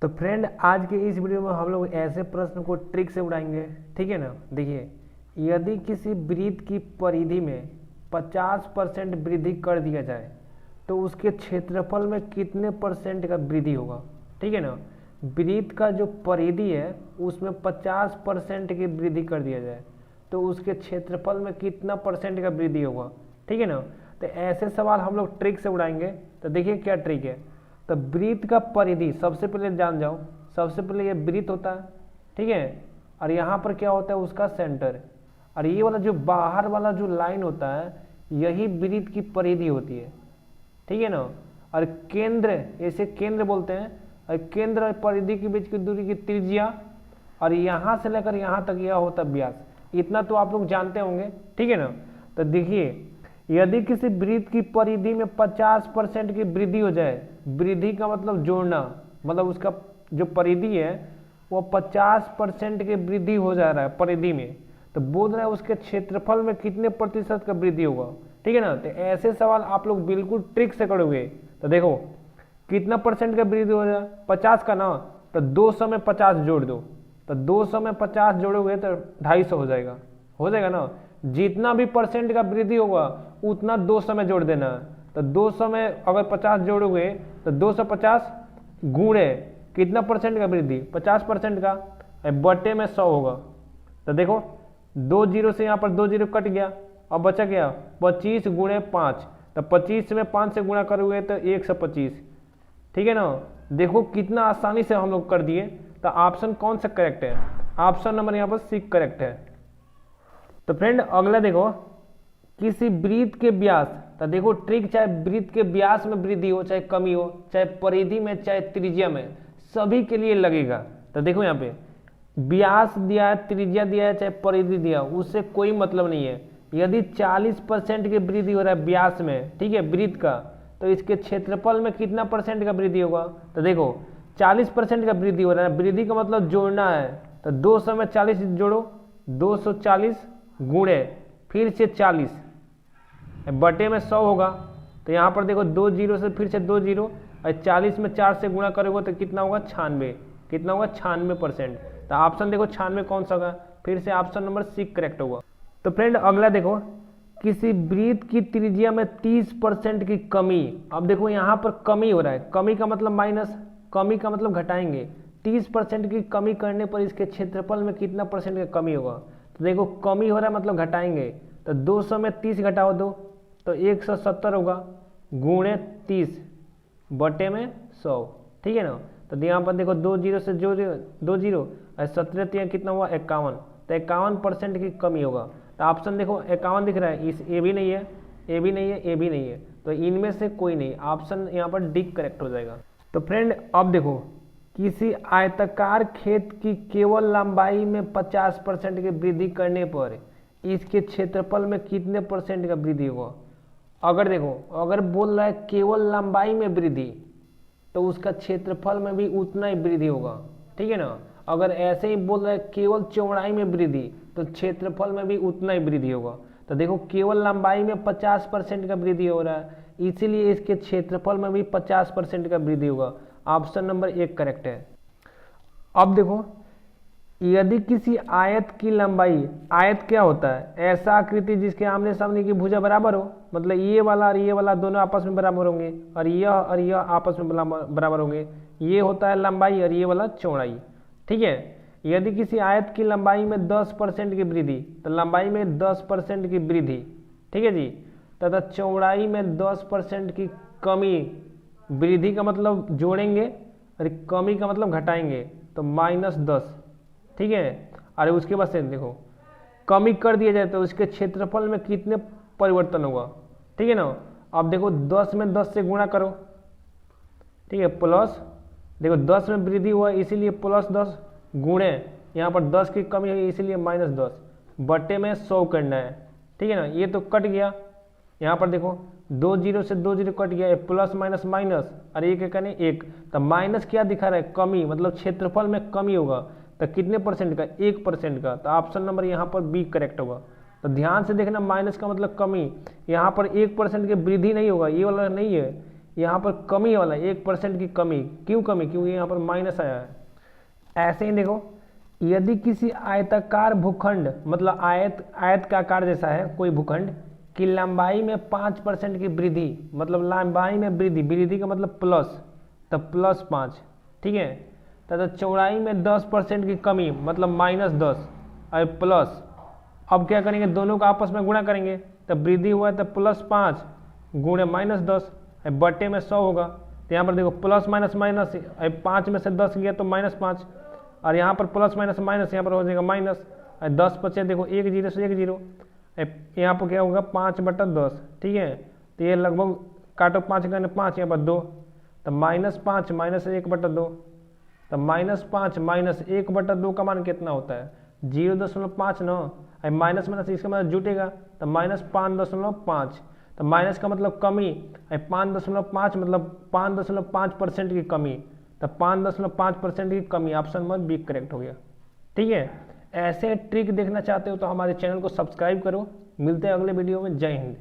तो फ्रेंड आज के इस वीडियो में हम लोग ऐसे प्रश्न को ट्रिक से उड़ाएंगे, ठीक है ना। देखिए, यदि किसी वृत्त की परिधि में 50% वृद्धि कर दिया जाए तो उसके क्षेत्रफल में कितने परसेंट का वृद्धि होगा, ठीक है ना। वृत्त का जो परिधि है उसमें 50% की वृद्धि कर दिया जाए तो उसके क्षेत्रफल में कितना परसेंट का वृद्धि होगा, ठीक है ना। तो ऐसे सवाल हम लोग ट्रिक से उड़ाएंगे। तो देखिए क्या ट्रिक है। तो वृत्त का परिधि सबसे पहले जान जाओ। सबसे पहले ये वृत्त होता है, ठीक है, और यहाँ पर क्या होता है उसका सेंटर, और ये वाला जो बाहर वाला जो लाइन होता है यही वृत्त की परिधि होती है, ठीक है ना। और केंद्र, इसे केंद्र बोलते हैं, और केंद्र और परिधि के बीच की दूरी की त्रिज्या, और यहाँ से लेकर यहाँ तक यह होता है व्यास। इतना तो आप लोग जानते होंगे, ठीक है ना। तो देखिए, यदि किसी वृत्त की परिधि में 50% की वृद्धि हो जाए, वृद्धि का मतलब जोड़ना, मतलब उसका जो परिधि है वो 50% की वृद्धि हो जा रहा है परिधि में, तो बोल रहा है उसके क्षेत्रफल में कितने प्रतिशत का वृद्धि होगा, ठीक है ना। तो ऐसे सवाल आप लोग बिल्कुल ट्रिक से करोगे। तो देखो कितना परसेंट का वृद्धि हो जाए, 50 का ना, तो 200 में 50 जोड़ दो, तो 200 में 50 जोड़ोगे तो 250 हो जाएगा ना। जितना भी परसेंट का वृद्धि होगा उतना 200 में जोड़ देना। तो 200 में अगर 50 जोड़ोगे तो 250 गुणे कितना परसेंट का वृद्धि, 50% का, बटे में 100 होगा। तो देखो 2 जीरो से यहाँ पर 2 जीरो कट गया, अब बचा गया 25 गुणे 5, तो 25 में 5 से गुणा करोगे तो 125, ठीक है ना। देखो कितना आसानी से हम लोग कर दिए। तो ऑप्शन कौन सा करेक्ट है, ऑप्शन नंबर यहाँ पर सी करेक्ट है। तो फ्रेंड अगला देखो, किसी वृत्त के व्यास, तो देखो ट्रिक, चाहे वृत्त के व्यास में वृद्धि हो चाहे कमी हो, चाहे परिधि में चाहे त्रिज्या में, सभी के लिए लगेगा। तो देखो यहाँ पे व्यास दिया है, त्रिज्या दिया है, चाहे परिधि दिया, उससे कोई मतलब नहीं है। यदि 40% की वृद्धि हो रहा है व्यास में, ठीक है, वृत्त का, तो इसके क्षेत्रफल में कितना परसेंट का वृद्धि होगा। तो देखो 40% का वृद्धि हो रहा है, वृद्धि का मतलब जोड़ना है, तो 200 में 40 जोड़ो, 240 गुणे फिर से 40 बटे में 100 होगा। तो यहाँ पर देखो 2 जीरो से फिर से 2 जीरो, और 40 में 4 से गुणा करोगे तो कितना होगा, 96, कितना होगा 96%। तो ऑप्शन देखो 96 कौन सा होगा, फिर से ऑप्शन नंबर सी करेक्ट होगा। तो फ्रेंड अगला देखो, किसी वृत्त की त्रिज्या में 30% की कमी। अब देखो यहाँ पर कमी हो रहा है, कमी का मतलब माइनस, कमी का मतलब घटाएंगे। 30% की कमी करने पर इसके क्षेत्रफल में कितना परसेंट का कमी होगा। तो देखो कमी हो रहा है मतलब घटाएंगे, तो 200 में 30 घटाओ दो तो 170 होगा, गुणे 30 बटे में 100, ठीक है ना। तो यहाँ पर देखो 2 जीरो से 2 जीरो और 17 कितना हुआ 51, तो 51% की कमी होगा। तो ऑप्शन देखो 51 दिख रहा है, इस ए भी नहीं है, ए भी नहीं है, ए भी नहीं है, तो इनमें से कोई नहीं, ऑप्शन यहाँ पर डी करेक्ट हो जाएगा। तो फ्रेंड अब देखो, किसी आयताकार खेत की केवल लंबाई में 50% की वृद्धि करने पर इसके क्षेत्रफल में कितने परसेंट का वृद्धि होगा। अगर देखो, अगर बोल रहा है केवल लंबाई में वृद्धि तो उसका क्षेत्रफल में भी उतना ही वृद्धि होगा, ठीक है ना। अगर ऐसे ही बोल रहा है केवल चौड़ाई में वृद्धि तो क्षेत्रफल में भी उतना ही वृद्धि होगा। तो देखो केवल लंबाई में 50% का वृद्धि हो रहा है, इसीलिए इसके क्षेत्रफल में भी 50% का वृद्धि होगा। ऑप्शन नंबर 1 करेक्ट है। अब देखो, यदि किसी आयत की लंबाई, आयत क्या होता है, ऐसा आकृति जिसके आमने सामने की भुजा बराबर हो, मतलब ये वाला और ये वाला दोनों आपस में बराबर होंगे, और यह आपस में बराबर होंगे, ये होता है लंबाई और ये वाला चौड़ाई, ठीक है। यदि किसी आयत की लंबाई में 10% की वृद्धि, तो लंबाई में 10% की वृद्धि, ठीक है जी, तथा चौड़ाई में 10% की कमी, वृद्धि का मतलब जोड़ेंगे और कमी का मतलब घटाएंगे, तो -10, ठीक है। अरे उसके बाद से देखो कमी कर दिया जाए तो उसके क्षेत्रफल में कितने परिवर्तन होगा, ठीक है ना। अब देखो 10 में 10 से गुणा करो, ठीक है, प्लस, देखो 10 में वृद्धि हुआ इसीलिए +10, गुणे यहाँ पर 10 की कमी हुई इसीलिए -10, बटे में 100 करना है, ठीक है ना। ये तो कट गया, यहाँ पर देखो 2 जीरो से 2 जीरो कट गया, प्लस माइनस माइनस, और एक कहने 1, तो माइनस क्या दिखा रहा है, कमी, मतलब क्षेत्रफल में कमी होगा, तो कितने परसेंट का, 1% का। तो ऑप्शन नंबर यहाँ पर बी करेक्ट होगा। तो ध्यान से देखना, माइनस का मतलब कमी, यहाँ पर 1% की वृद्धि नहीं होगा, ये वाला नहीं है, यहाँ पर कमी वाला 1% की कमी। क्यों कमी? क्योंकि यहाँ पर माइनस आया है। ऐसे ही देखो, यदि किसी आयताकार भूखंड, मतलब आयत का आकार जैसा है कोई भूखंड की लंबाई में 5% की वृद्धि, मतलब लंबाई में वृद्धि का मतलब प्लस, तब +5, ठीक है। तथा चौड़ाई में 10% की कमी, मतलब -10 और प्लस। अब क्या करेंगे, दोनों का आपस में गुणा करेंगे, तब वृद्धि हुआ है तब +5 गुणे -10 बटे में 100 होगा। तो यहाँ पर देखो प्लस माइनस माइनस, 5 में से 10 गया तो -5, और यहाँ पर प्लस माइनस माइनस, यहाँ पर हो जाएगा माइनस, 10 बचे, देखो 1 0 से 1 0, यहाँ पर क्या होगा 5/10, ठीक है। तो ये लगभग काटो 5 गुणे 5, यहाँ पर 2, तो -5 माइनस 1/2, तो -5 माइनस 1/2 का मान कितना होता है 0.5 ना, माइनस माइनस इसका मतलब जुटेगा, तो -5.5, तो माइनस का मतलब कमी, 5.5 मतलब 5.5% की कमी, तो 5.5% की कमी, ऑप्शन नंबर बी करेक्ट हो गया, ठीक है। ऐसे ट्रिक देखना चाहते हो तो हमारे चैनल को सब्सक्राइब करो। मिलते हैं अगले वीडियो में। जय हिंद।